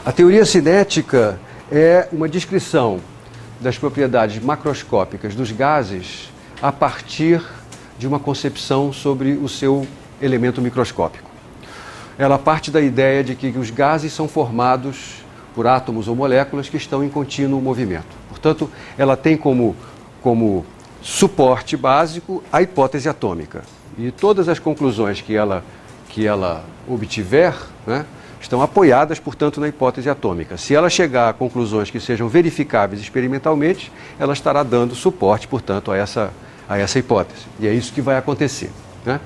A teoria cinética é uma descrição das propriedades macroscópicas dos gases a partir de uma concepção sobre o seu elemento microscópico. Ela parte da ideia de que os gases são formados por átomos ou moléculas que estão em contínuo movimento. Portanto, ela tem como suporte básico a hipótese atômica. E todas as conclusões que ela obtiver, né, estão apoiadas, portanto, na hipótese atômica. Se ela chegar a conclusões que sejam verificáveis experimentalmente, ela estará dando suporte, portanto, a essa hipótese. E é isso que vai acontecer, né?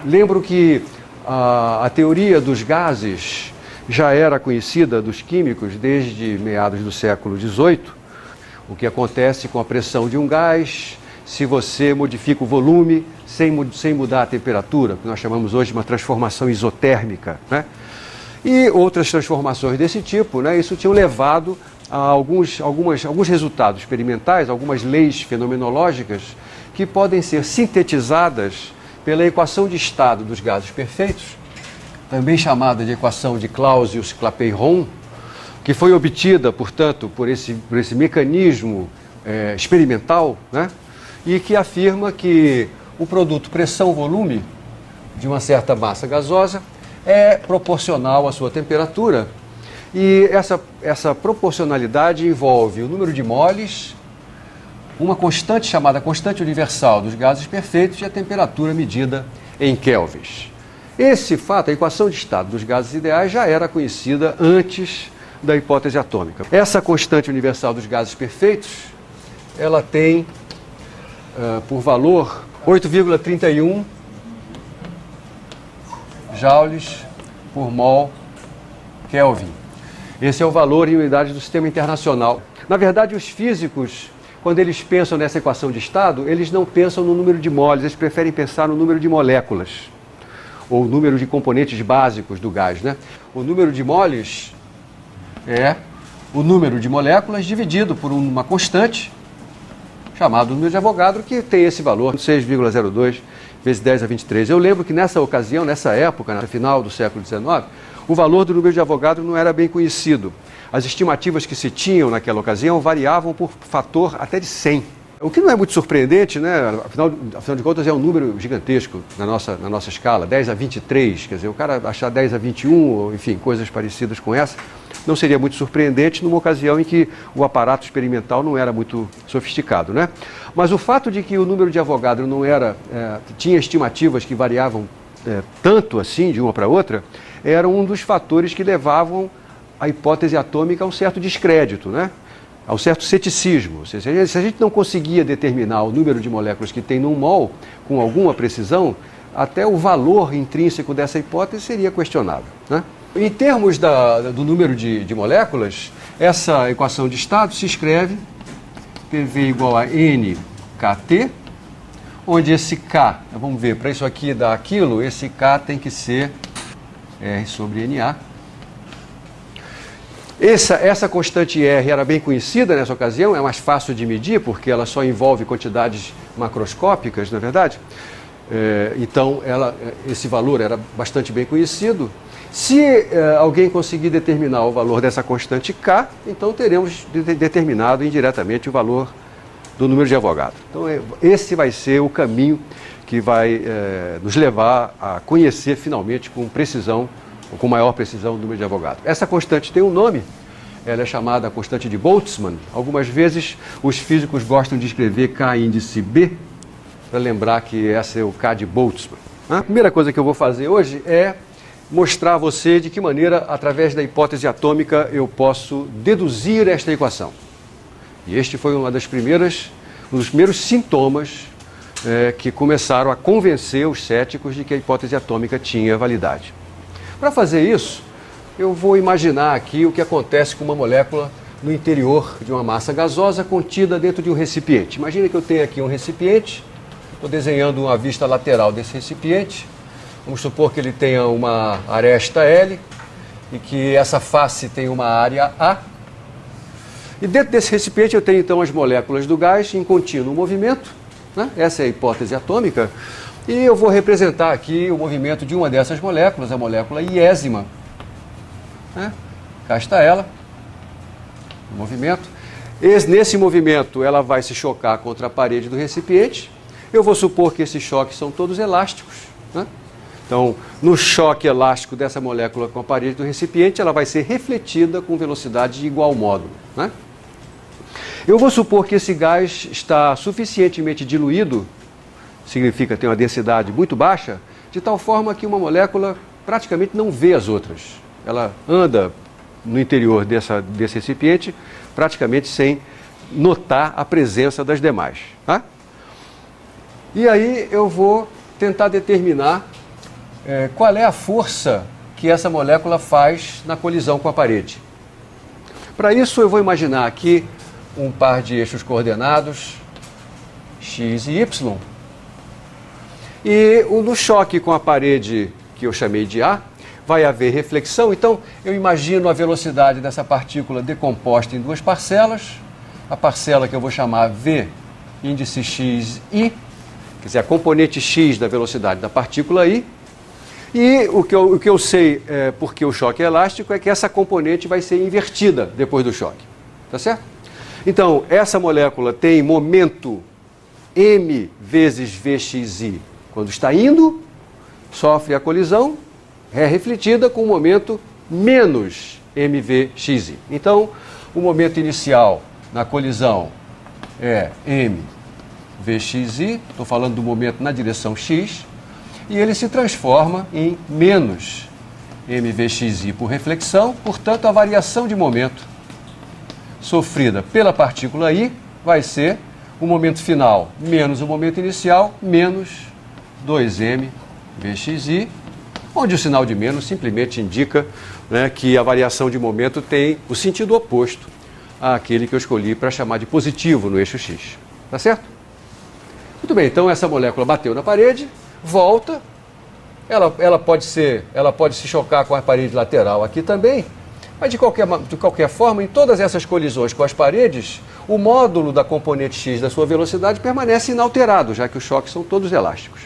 Lembro que a teoria dos gases já era conhecida dos químicos desde meados do século XVIII. O que acontece com a pressão de um gás, se você modifica o volume sem mudar a temperatura, que nós chamamos hoje de uma transformação isotérmica, né? E outras transformações desse tipo, né? Isso tinha levado a alguns resultados experimentais, algumas leis fenomenológicas que podem ser sintetizadas pela equação de estado dos gases perfeitos, também chamada de equação de Clausius-Clapeyron, que foi obtida, portanto, por esse mecanismo experimental, né? E que afirma que o produto pressão-volume de uma certa massa gasosa é proporcional à sua temperatura. E essa proporcionalidade envolve o número de moles, uma constante chamada constante universal dos gases perfeitos e a temperatura medida em kelvins. Esse fato, a equação de estado dos gases ideais, já era conhecida antes da hipótese atômica. Essa constante universal dos gases perfeitos, ela tem por valor 8,31 joules por mol Kelvin. Esse é o valor em unidades do sistema internacional. Na verdade, os físicos, quando eles pensam nessa equação de estado, eles não pensam no número de moles, eles preferem pensar no número de moléculas, ou número de componentes básicos do gás, né? O número de moles é o número de moléculas dividido por uma constante, chamado número de Avogadro, que tem esse valor, 6,02 vezes 10 a 23. Eu lembro que nessa ocasião, nessa época, no final do século XIX, o valor do número de Avogadro não era bem conhecido. As estimativas que se tinham naquela ocasião variavam por fator até de 100. O que não é muito surpreendente, né? Afinal de contas, é um número gigantesco na nossa escala, 10 a 23. Quer dizer, o cara achar 10 a 21, ou, enfim, coisas parecidas com essa, não seria muito surpreendente numa ocasião em que o aparato experimental não era muito sofisticado, né? Mas o fato de que o número de Avogadro não era, tinha estimativas que variavam tanto assim de uma para outra, era um dos fatores que levavam a hipótese atômica a um certo descrédito, né? A um certo ceticismo. Se a gente não conseguia determinar o número de moléculas que tem num mol com alguma precisão, até o valor intrínseco dessa hipótese seria questionável, né? Em termos do número de moléculas, essa equação de estado se escreve PV igual a NKT, onde esse K, vamos ver, para isso aqui dar aquilo, esse K tem que ser R sobre NA. Essa constante R era bem conhecida nessa ocasião, é mais fácil de medir, porque ela só envolve quantidades macroscópicas, na verdade. Então, esse valor era bastante bem conhecido. Se alguém conseguir determinar o valor dessa constante K, então teremos determinado indiretamente o valor do número de Avogadro. Então, esse vai ser o caminho que vai nos levar a conhecer finalmente com precisão, ou com maior precisão, o número de Avogadro. Essa constante tem um nome, ela é chamada constante de Boltzmann. Algumas vezes os físicos gostam de escrever K índice B, para lembrar que essa é o K de Boltzmann. A primeira coisa que eu vou fazer hoje é mostrar a você de que maneira, através da hipótese atômica, eu posso deduzir esta equação. E este foi um dos primeiros sintomas que começaram a convencer os céticos de que a hipótese atômica tinha validade. Para fazer isso, eu vou imaginar aqui o que acontece com uma molécula no interior de uma massa gasosa contida dentro de um recipiente. Imagina que eu tenho aqui um recipiente, estou desenhando uma vista lateral desse recipiente. Vamos supor que ele tenha uma aresta L e que essa face tem uma área A. E dentro desse recipiente eu tenho então as moléculas do gás em contínuo movimento, né? Essa é a hipótese atômica. E eu vou representar aqui o movimento de uma dessas moléculas, a molécula iésima, né? Cá está ela, o movimento. Nesse movimento, ela vai se chocar contra a parede do recipiente. Eu vou supor que esses choques são todos elásticos, né? Então, no choque elástico dessa molécula com a parede do recipiente, ela vai ser refletida com velocidade de igual módulo, né? Eu vou supor que esse gás está suficientemente diluído, significa ter uma densidade muito baixa, de tal forma que uma molécula praticamente não vê as outras. Ela anda no interior desse recipiente praticamente sem notar a presença das demais, tá? E aí eu vou tentar determinar qual é a força que essa molécula faz na colisão com a parede. Para isso eu vou imaginar aqui um par de eixos coordenados x e y. E no choque com a parede que eu chamei de A, vai haver reflexão. Então eu imagino a velocidade dessa partícula decomposta em duas parcelas. A parcela que eu vou chamar V índice x i, quer dizer, a componente x da velocidade da partícula i. E o que eu sei, porque o choque é elástico, é que essa componente vai ser invertida depois do choque. Tá certo? Então, essa molécula tem momento m vezes vxi quando está indo, sofre a colisão, é refletida com o momento menos mvxi. Então, o momento inicial na colisão é mvxi, estou falando do momento na direção x, e ele se transforma em menos mvxi por reflexão, portanto a variação de momento sofrida pela partícula i vai ser o momento final menos o momento inicial, menos 2mvxi, onde o sinal de menos simplesmente indica, né, que a variação de momento tem o sentido oposto àquele que eu escolhi para chamar de positivo no eixo x. Tá certo? Muito bem, então essa molécula bateu na parede, volta, ela pode se chocar com a parede lateral aqui também, mas de qualquer forma, em todas essas colisões com as paredes, o módulo da componente x da sua velocidade permanece inalterado, já que os choques são todos elásticos.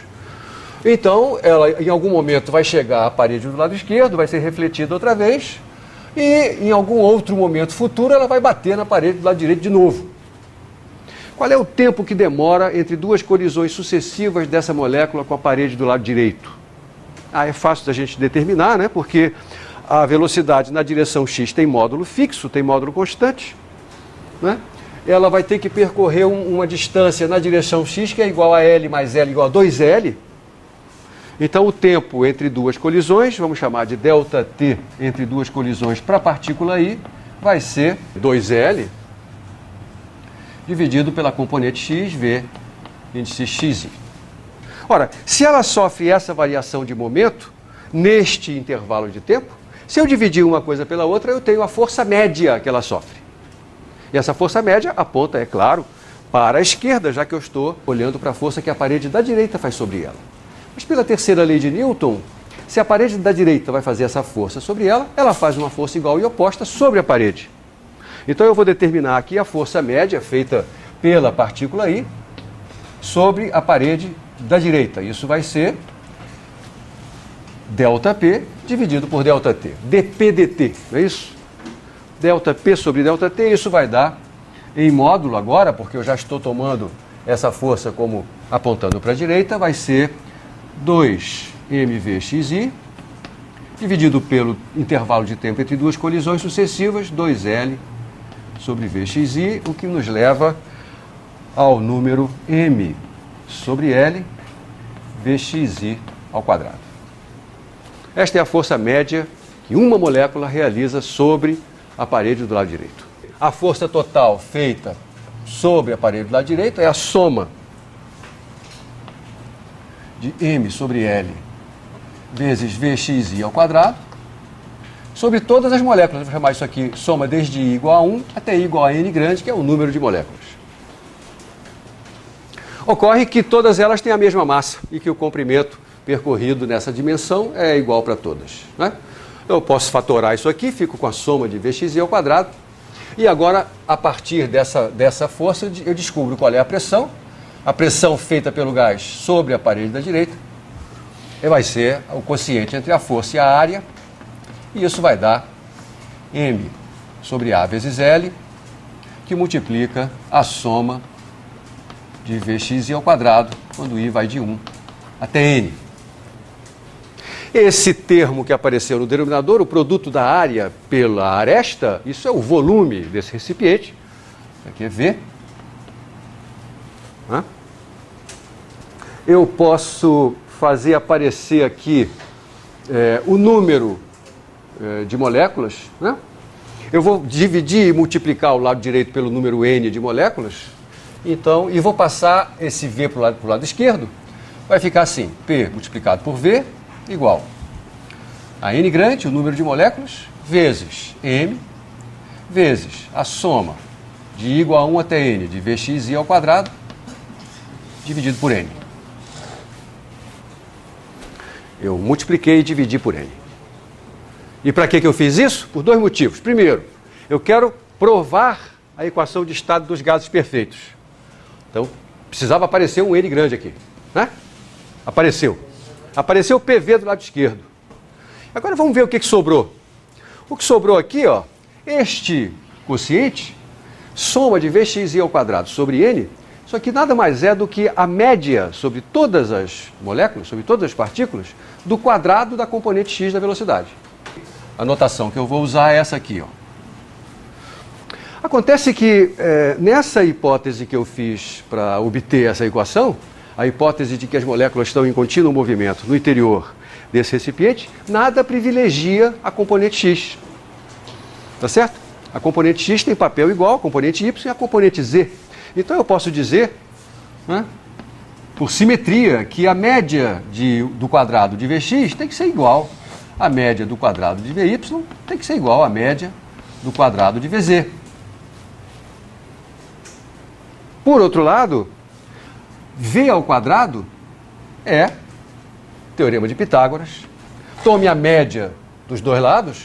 Então, ela em algum momento vai chegar à parede do lado esquerdo, vai ser refletida outra vez, e em algum outro momento futuro ela vai bater na parede do lado direito de novo. Qual é o tempo que demora entre duas colisões sucessivas dessa molécula com a parede do lado direito? É fácil da gente determinar, né? Porque a velocidade na direção x tem módulo fixo, tem módulo constante, né? Ela vai ter que percorrer uma distância na direção x que é igual a L mais L igual a 2L. Então o tempo entre duas colisões, vamos chamar de ΔT entre duas colisões para a partícula i, vai ser 2L dividido pela componente x, V, índice xi. Ora, se ela sofre essa variação de momento, neste intervalo de tempo, se eu dividir uma coisa pela outra, eu tenho a força média que ela sofre. E essa força média aponta, é claro, para a esquerda, já que eu estou olhando para a força que a parede da direita faz sobre ela. Mas pela terceira lei de Newton, se a parede da direita vai fazer essa força sobre ela, ela faz uma força igual e oposta sobre a parede. Então eu vou determinar aqui a força média feita pela partícula i sobre a parede da direita. Isso vai ser ΔP dividido por ΔT, dp dt, não é isso? ΔP sobre ΔT, isso vai dar em módulo agora, porque eu já estou tomando essa força como apontando para a direita, vai ser 2mvxi dividido pelo intervalo de tempo entre duas colisões sucessivas, 2L sobre vxi, o que nos leva ao número m sobre L vxi ao quadrado. Esta é a força média que uma molécula realiza sobre a parede do lado direito. A força total feita sobre a parede do lado direito é a soma de m sobre L vezes vxi ao quadrado sobre todas as moléculas. Vou chamar isso aqui soma desde i igual a 1 até i igual a n grande, que é o número de moléculas. Ocorre que todas elas têm a mesma massa e que o comprimento percorrido nessa dimensão é igual para todas, né? Eu posso fatorar isso aqui, fico com a soma de vxi ao quadrado. E agora, a partir dessa força, eu descubro qual é a pressão. A pressão feita pelo gás sobre a parede da direita vai ser o quociente entre a força e a área. E isso vai dar M sobre A vezes L, que multiplica a soma de Vxi ao quadrado, quando I vai de 1 até N. Esse termo que apareceu no denominador, o produto da área pela aresta, isso é o volume desse recipiente. Aqui é V. Eu posso fazer aparecer aqui o número de moléculas, né? Eu vou dividir e multiplicar o lado direito pelo número N de moléculas, então, e vou passar esse V para o lado esquerdo, vai ficar assim, P multiplicado por V igual a N grande, o número de moléculas, vezes M, vezes a soma de I igual a 1 até N de Vxi ao quadrado, dividido por N. Eu multipliquei e dividi por N. E para que eu fiz isso? Por dois motivos. Primeiro, eu quero provar a equação de estado dos gases perfeitos. Então, precisava aparecer um N grande aqui, né? Apareceu. Apareceu o PV do lado esquerdo. Agora vamos ver o que sobrou. O que sobrou aqui, ó, este quociente, soma de Vxi ao quadrado sobre N, isso aqui nada mais é do que a média sobre todas as moléculas, sobre todas as partículas, do quadrado da componente x da velocidade. A notação que eu vou usar é essa aqui, ó. Acontece que nessa hipótese que eu fiz para obter essa equação, a hipótese de que as moléculas estão em contínuo movimento no interior desse recipiente, nada privilegia a componente x. Tá certo? A componente x tem papel igual à componente y e à componente z. Então eu posso dizer, né, por simetria, que a média do quadrado de Vx tem que ser igual à média do quadrado de Vy, tem que ser igual à média do quadrado de Vz. Por outro lado, V ao quadrado é teorema de Pitágoras. Tome a média dos dois lados.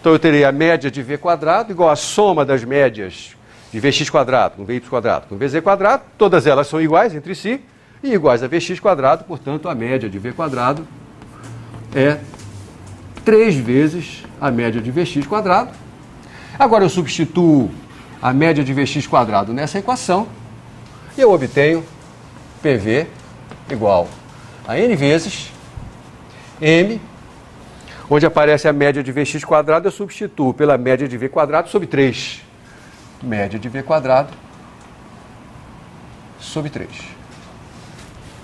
Então eu terei a média de V quadrado igual à soma das médias de Vx quadrado com Vy quadrado com Vz quadrado. Todas elas são iguais entre si e iguais a Vx quadrado. Portanto, a média de V quadrado é 3 vezes a média de Vx quadrado. Agora eu substituo a média de Vx quadrado nessa equação e eu obtenho PV igual a N vezes M, onde aparece a média de Vx quadrado, eu substituo pela média de V quadrado sobre 3. Média de V quadrado sobre 3.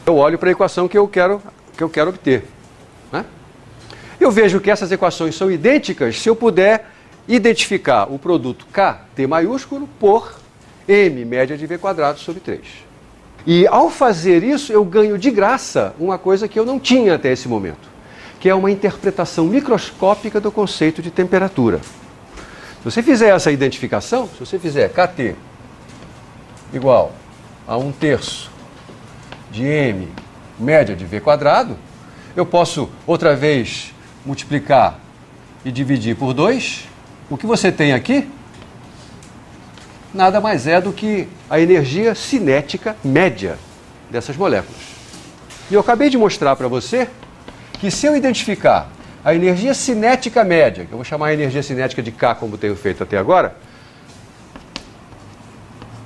Eu olho para a equação que eu quero obter, né? Eu vejo que essas equações são idênticas se eu puder identificar o produto KT maiúsculo por M, média de V quadrado sobre 3. E ao fazer isso, eu ganho de graça uma coisa que eu não tinha até esse momento, que é uma interpretação microscópica do conceito de temperatura. Se você fizer essa identificação, se você fizer KT igual a 1/3 de M, média de V quadrado, eu posso outra vez multiplicar e dividir por 2. O que você tem aqui nada mais é do que a energia cinética média dessas moléculas. E eu acabei de mostrar para você que se eu identificar a energia cinética média, que eu vou chamar a energia cinética de K, como tenho feito até agora,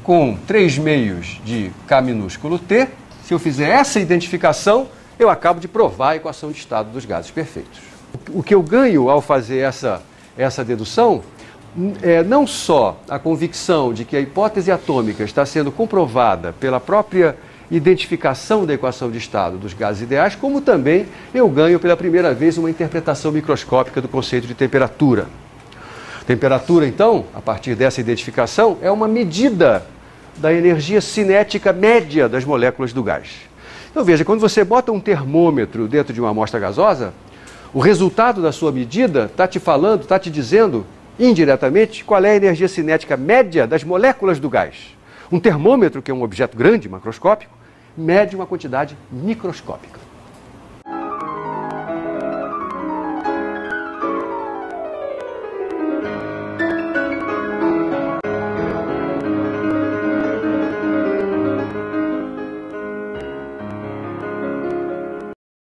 com 3/2 de K minúsculo T, se eu fizer essa identificação, eu acabo de provar a equação de estado dos gases perfeitos. O que eu ganho ao fazer essa dedução é não só a convicção de que a hipótese atômica está sendo comprovada pela própria identificação da equação de estado dos gases ideais, como também eu ganho pela primeira vez uma interpretação microscópica do conceito de temperatura. Temperatura, então, a partir dessa identificação, é uma medida da energia cinética média das moléculas do gás. Então veja, quando você bota um termômetro dentro de uma amostra gasosa, o resultado da sua medida está te falando, está te dizendo indiretamente qual é a energia cinética média das moléculas do gás. Um termômetro, que é um objeto grande, macroscópico, mede uma quantidade microscópica.